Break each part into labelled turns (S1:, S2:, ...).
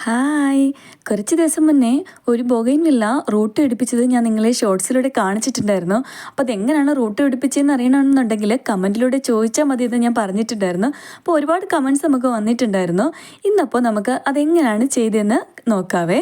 S1: Hi, കുറച്ച് ദിവസം മുന്നേ ഒരു ബൊഗൈൻവില്ല റൂട്ട് പിടിപ്പിച്ചത് ഞാൻ നിങ്ങളെ ഷോർട്സിലൂടെ കാണിച്ചിട്ടുണ്ടായിരുന്നു. അപ്പോൾ അതെങ്ങനെയാണ് റൂട്ട് പിടിപ്പിച്ചതെന്ന് അറിയണമെന്നുണ്ടെങ്കിൽ കമൻറ്റിലൂടെ ചോദിച്ചാൽ മതി എന്ന് ഞാൻ പറഞ്ഞിട്ടുണ്ടായിരുന്നു. അപ്പോൾ ഒരുപാട് കമൻറ്റ്സ് നമുക്ക് വന്നിട്ടുണ്ടായിരുന്നു. ഇന്നപ്പോൾ നമുക്ക് അതെങ്ങനെയാണ് ചെയ്തതെന്ന് നോക്കാവേ.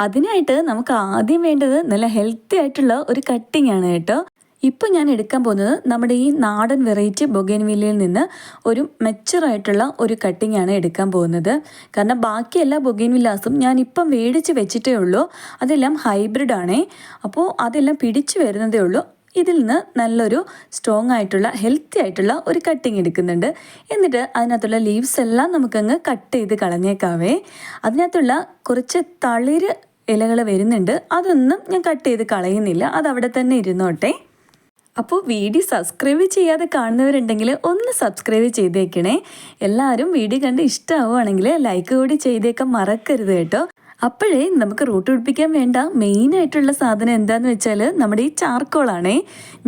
S1: അതിനായിട്ട് നമുക്ക് ആദ്യം വേണ്ടത് നല്ല ഹെൽത്തി ആയിട്ടുള്ള ഒരു കട്ടിംഗ് ആണ് കേട്ടോ. ഇപ്പോൾ ഞാൻ എടുക്കാൻ പോകുന്നത് നമ്മുടെ ഈ നാടൻ വെറൈറ്റി ബൊഗൈൻവില്ലയിൽ നിന്ന് ഒരു മെച്ചറായിട്ടുള്ള ഒരു കട്ടിംഗ് ആണ് എടുക്കാൻ പോകുന്നത്. കാരണം ബാക്കി എല്ലാ ബൊഗൈൻവില്ലാസും ഞാൻ ഇപ്പം മേടിച്ച് വെച്ചിട്ടേ ഉള്ളൂ. അതെല്ലാം ഹൈബ്രിഡ് ആണേ. അപ്പോൾ അതെല്ലാം പിടിച്ചു വരുന്നതേ ഉള്ളൂ. ഇതിൽ നിന്ന് നല്ലൊരു സ്ട്രോങ് ആയിട്ടുള്ള ഹെൽത്തി ആയിട്ടുള്ള ഒരു കട്ടിങ് എടുക്കുന്നുണ്ട്. എന്നിട്ട് അതിനകത്തുള്ള ലീവ്സ് എല്ലാം നമുക്കങ്ങ് കട്ട് ചെയ്ത് കളഞ്ഞേക്കാവേ. അതിനകത്തുള്ള കുറച്ച് തളിര് ഇലകൾ വരുന്നുണ്ട്. അതൊന്നും ഞാൻ കട്ട് ചെയ്ത് കളയുന്നില്ല, അതവിടെ തന്നെ ഇരുന്നോട്ടെ. അപ്പോൾ വീഡിയോ സബ്സ്ക്രൈബ് ചെയ്യാതെ കാണുന്നവരുണ്ടെങ്കിൽ ഒന്ന് സബ്സ്ക്രൈബ് ചെയ്തേക്കണേ. എല്ലാവരും വീഡിയോ കണ്ട് ഇഷ്ടമാവുകയാണെങ്കിൽ ലൈക്ക് കൂടി ചെയ്തേക്കാൻ മറക്കരുത് കേട്ടോ. അപ്പോഴേ നമുക്ക് റൂട്ട് പിടിപ്പിക്കാൻ വേണ്ട മെയിനായിട്ടുള്ള സാധനം എന്താണെന്ന് വെച്ചാൽ നമ്മുടെ ഈ ചാർക്കോളാണേ.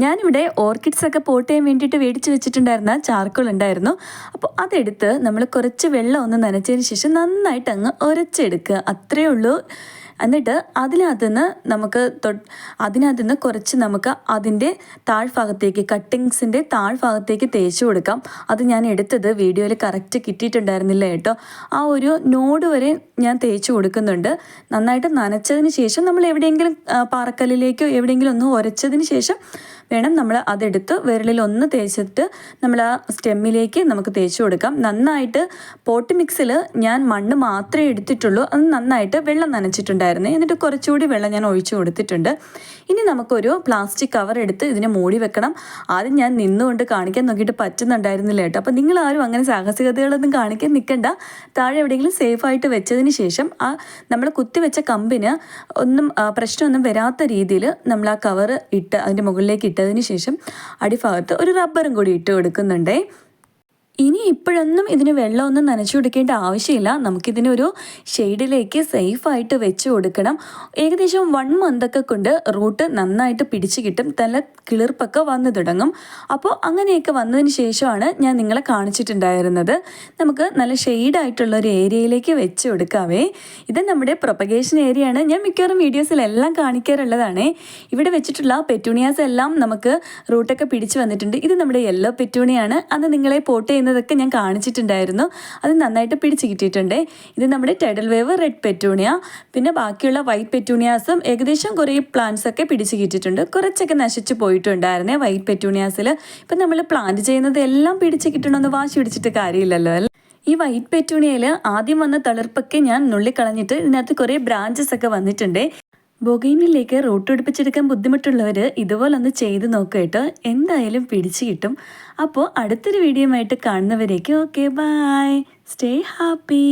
S1: ഞാനിവിടെ ഓർക്കിഡ്സൊക്കെ പോട്ട് ചെയ്യാൻ വേണ്ടിയിട്ട് മേടിച്ച് വെച്ചിട്ടുണ്ടായിരുന്ന ചാർക്കോൾ ഉണ്ടായിരുന്നു. അപ്പോൾ അതെടുത്ത് നമ്മൾ കുറച്ച് വെള്ളം ഒന്ന് നനച്ചതിന് ശേഷം നന്നായിട്ട് അങ്ങ് ഉരച്ചെടുക്കുക, അത്രയേ ഉള്ളൂ. എന്നിട്ട് അതിനകത്ത് നിന്ന് കുറച്ച് നമുക്ക് അതിൻ്റെ താഴ്ഭാഗത്തേക്ക് കട്ടിങ്സിൻ്റെ താഴ്ഭാഗത്തേക്ക് തേച്ച് കൊടുക്കാം. അത് ഞാൻ എടുത്തത് വീഡിയോയിൽ കറക്റ്റ് കിട്ടിയിട്ടുണ്ടായിരുന്നില്ല കേട്ടോ. ആ ഒരു നോഡ് വരെ ഞാൻ തേച്ച് കൊടുക്കുന്നുണ്ട്. നന്നായിട്ട് നനച്ചതിന് ശേഷം നമ്മൾ എവിടെയെങ്കിലും പാറക്കല്ലിലേക്കോ എവിടെയെങ്കിലും ഒന്ന് ഉരച്ചതിന് ശേഷം വേണം നമ്മൾ അതെടുത്ത് വിരലിൽ ഒന്ന് തേച്ചിട്ട് നമ്മൾ ആ സ്റ്റെമ്മിലേക്ക് നമുക്ക് തേച്ച് കൊടുക്കാം. നന്നായിട്ട് പോട്ട് മിക്സിൽ ഞാൻ മണ്ണ് മാത്രമേ എടുത്തിട്ടുള്ളൂ. അത് നന്നായിട്ട് വെള്ളം നനച്ചിട്ടുണ്ടായിരുന്നു. എന്നിട്ട് കുറച്ചുകൂടി വെള്ളം ഞാൻ ഒഴിച്ചു കൊടുത്തിട്ടുണ്ട്. ഇനി നമുക്കൊരു പ്ലാസ്റ്റിക് കവർ എടുത്ത് ഇതിനെ മൂടി വെക്കണം. ആദ്യം ഞാൻ നിന്നുകൊണ്ട് കാണിക്കാൻ നോക്കിയിട്ട് പറ്റുന്നുണ്ടായിരുന്നില്ല കേട്ടോ. അപ്പോൾ നിങ്ങളാരും അങ്ങനെ സാഹസികതകളൊന്നും കാണിക്കാൻ നിൽക്കണ്ട. താഴെ എവിടെയെങ്കിലും സേഫായിട്ട് വെച്ചതിന് ശേഷം ആ നമ്മൾ കുത്തിവെച്ച കമ്പിന് പ്രശ്നമൊന്നും വരാത്ത രീതിയിൽ നമ്മൾ ആ കവർ ഇട്ട് അതിൻ്റെ മുകളിലേക്ക് ഇട്ടതിന് ശേഷം അടിഭാഗത്ത് ഒരു റബ്ബറും കൂടി ഇട്ട് കൊടുക്കുന്നുണ്ടേ. ഇനി ഇപ്പോഴൊന്നും ഇതിന് വെള്ളമൊന്നും നനച്ചു കൊടുക്കേണ്ട ആവശ്യമില്ല. നമുക്കിതിനൊരു ഷെയ്ഡിലേക്ക് സേഫായിട്ട് വെച്ച് കൊടുക്കണം. ഏകദേശം 1 മന്തൊക്കെ കൊണ്ട് റൂട്ട് നന്നായിട്ട് പിടിച്ച് കിട്ടും, നല്ല കിളിർപ്പൊക്കെ വന്നു തുടങ്ങും. അപ്പോൾ അങ്ങനെയൊക്കെ വന്നതിന് ശേഷമാണ് ഞാൻ നിങ്ങളെ കാണിച്ചിട്ടുണ്ടായിരുന്നത്. നമുക്ക് നല്ല ഷെയ്ഡായിട്ടുള്ള ഒരു ഏരിയയിലേക്ക് വെച്ച് കൊടുക്കാവേ. ഇത് നമ്മുടെ പ്രൊപ്പഗേഷൻ ഏരിയയാണ്. ഞാൻ മിക്കവാറും വീഡിയോസിലെല്ലാം കാണിക്കാറുള്ളതാണ്. ഇവിടെ വെച്ചിട്ടുള്ള പെറ്റൂണിയാസ് എല്ലാം നമുക്ക് റൂട്ടൊക്കെ പിടിച്ച് വന്നിട്ടുണ്ട്. ഇത് നമ്മുടെ യെല്ലോ പെറ്റൂണിയാണ്. അത് നിങ്ങളെ പോട്ട് തൊക്കെ ഞാൻ കാണിച്ചിട്ടുണ്ടായിരുന്നു. അത് നന്നായിട്ട് പിടിച്ച് കിട്ടിയിട്ടുണ്ട്. ഇത് നമ്മുടെ ടൈഡൽ വേവ് റെഡ് പെറ്റൂണിയ. പിന്നെ ബാക്കിയുള്ള വൈറ്റ് പെറ്റൂണിയാസും ഏകദേശം കുറേ പ്ലാന്റ്സ് ഒക്കെ പിടിച്ച് കിട്ടിയിട്ടുണ്ട്. കുറച്ചൊക്കെ നശിച്ചു പോയിട്ടുണ്ടായിരുന്നേ വൈറ്റ് പെറ്റൂണിയാസിൽ. ഇപ്പം നമ്മൾ പ്ലാന്റ് ചെയ്യുന്നത് എല്ലാം പിടിച്ച് കിട്ടണമെന്ന് വാശി പിടിച്ചിട്ട് കാര്യമില്ലല്ലോ അല്ലേ. ഈ വൈറ്റ് പെറ്റൂണിയയിൽ ആദ്യം വന്ന തളിർപ്പൊക്കെ ഞാൻ നുള്ളിക്കളഞ്ഞിട്ട് ഇതിനകത്ത് കുറേ ബ്രാഞ്ചസ് ഒക്കെ വന്നിട്ടുണ്ട്. ബൊഗൈൻവില്ലയിലേക്ക് റൂട്ട് പിടിപ്പിച്ചെടുക്കാൻ ബുദ്ധിമുട്ടുള്ളവർ ഇതുപോലൊന്ന് ചെയ്ത് നോക്കുക കേട്ടോ. എന്തായാലും പിടിച്ചു കിട്ടും. അപ്പോൾ അടുത്തൊരു വീഡിയോ ആയിട്ട് കാണുന്നവരേക്ക് ഓക്കെ, ബൈ, സ്റ്റേ ഹാപ്പി.